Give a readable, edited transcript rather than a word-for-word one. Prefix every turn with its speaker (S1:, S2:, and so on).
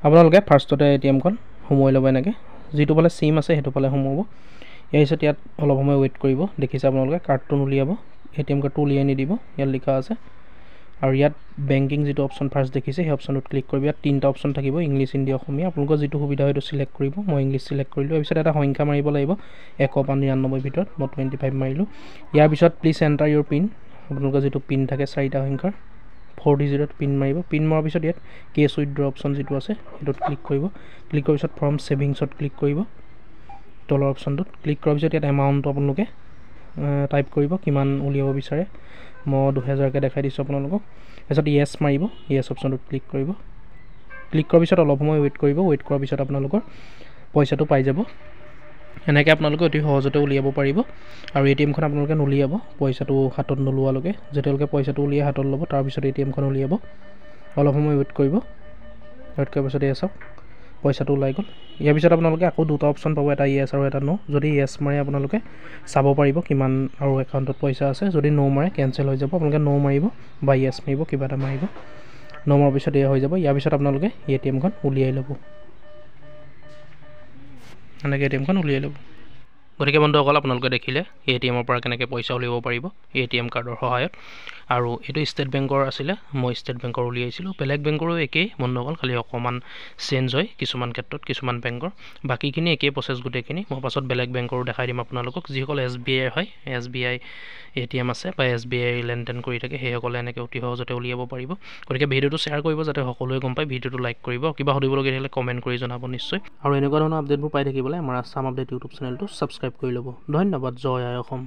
S1: আপোনালোকে ফাৰ্ষ্টতে এটিএমখন সোমোৱাই ল'ব এনেকৈ যিটো ফালে চিম আছে সেইটো ফালে সোমোৱাব ইয়াৰ পিছত ইয়াত অলপ সময় ৱেইট কৰিব দেখিছে আপোনালোকে কাৰ্ডটো উলিয়াব এটিএম কাৰ্ডটো উলিয়াই নিদিব ইয়াত লিখা আছে আৰু ইয়াত বেংকিং যিটো অপশ্যন ফাৰ্ষ্ট দেখিছে সেই অপশ্যনটোত ক্লিক কৰিব ইয়াত তিনিটা অপশ্যন থাকিব ইংলিছ হিন্দী অসমীয়া আপোনালোকৰ যিটো সুবিধা হয় সেইটো চিলেক্ট কৰিব মই ইংলিছ চিলেক্ট কৰিলোঁ ইয়াৰ পিছত এটা সংখ্যা মাৰিব লাগিব 1 পৰা 99 ভিতৰত মই 25 মাৰিলোঁ ইয়াৰ পিছত প্লিজ এণ্টাৰ ইউৰ পিন আপোনালোকৰ যিটো পিন থাকে 4টা সংখ্যাৰ 4 ডিজিটত পিন মাৰিব পিন মৰাৰ পিছত ইয়াত কেছ উইথড্ৰ অপশ্যন যিটো আছে সেইটোত ক্লিক কৰিব ক্লিক কৰাৰ পিছত ফ্ৰম ছেভিংছত ক্লিক কৰিব তলৰ অপশ্যনটোত ক্লিক কৰাৰ পিছত ইয়াত এমাউণ্টটো আপোনালোকে টাইপ কৰিব কিমান উলিয়াব বিচাৰে মই 2000কে দেখাই দিছোঁ আপোনালোকক তাৰপিছত য়েছ মাৰিব য়েছ অপশ্যনটোত ক্লিক কৰিব ক্লিক কৰাৰ পিছত অলপ সময় ৱেইট কৰিব ৱেইট কৰাৰ পিছত আপোনালোকৰ পইচাটো পাই যাব এনেকৈ আপোনালোকে অতি সহজতে উলিয়াব পাৰিব আৰু এটিএমখন আপোনালোকে নুলিয়াব পইচাটো হাতত নোলোৱালৈকে যেতিয়ালৈকে পইচাটো উলিয়াই হাতত ল'ব তাৰপিছত এটিএমখন উলিয়াব অলপ সময় ৱেইট কৰিব ৱেইট কৰাৰ পিছত এয়া চাওক পইচাটো ওলাই গ'ল ইয়াৰ পিছত আপোনালোকে আকৌ দুটা অপশ্যন পাব এটা য়েছ আৰু এটা ন' যদি য়েছ মাৰে আপোনালোকে চাব পাৰিব কিমান আৰু একাউণ্টত পইচা আছে যদি ন' মাৰে কেঞ্চেল হৈ যাব আপোনালোকে ন' মাৰিব বা য়েছ মাৰিব কিবা এটা মাৰিব ন' মাৰাৰ পিছত এয়া হৈ যাব ইয়াৰ পিছত আপোনালোকে এটিএমখন উলিয়াই ল'ব এনেকৈ এটিএমখন উলিয়াই ল'ব গতিকে বন্ধুসকল আপোনালোকে দেখিলে এটিএমৰ পৰা কেনেকৈ পইচা উলিয়াব পাৰিব এটিএম কাৰ্ডৰ সহায়ত আৰু এইটো ষ্টেট বেংকৰ আছিলে মই ষ্টেট বেংকৰ উলিয়াইছিলোঁ বেলেগ বেংকৰো একেই বন্ধুসকল খালি অকণমান চেঞ্জ হয় কিছুমান ক্ষেত্ৰত কিছুমান বেংকৰ বাকীখিনি একেই প্ৰচেছ গোটেইখিনি মই পাছত বেলেগ বেংকৰো দেখাই দিম আপোনালোকক যিসকল SBI হয় SBI এটিএম আছে বা SBI লেনদেন কৰি থাকে সেইসকলে এনেকৈ অতি সহজতে উলিয়াব পাৰিব গতিকে ভিডিঅ'টো শ্বেয়াৰ কৰিব যাতে সকলোৱে গম পায় ভিডিঅ'টো লাইক কৰিব কিবা সুধিবলগীয়া থাকিলে কমেণ্ট কৰি জনাব নিশ্চয় আৰু এনেকুৱা ধৰণৰ আপডেটবোৰ পাই থাকিবলৈ আমাৰ আসাম আপডেট ইউটিউব চেনেলটো ছাবস্ক্ৰাইব কৰি ল'ব ধন্যবাদ জয় আই অসম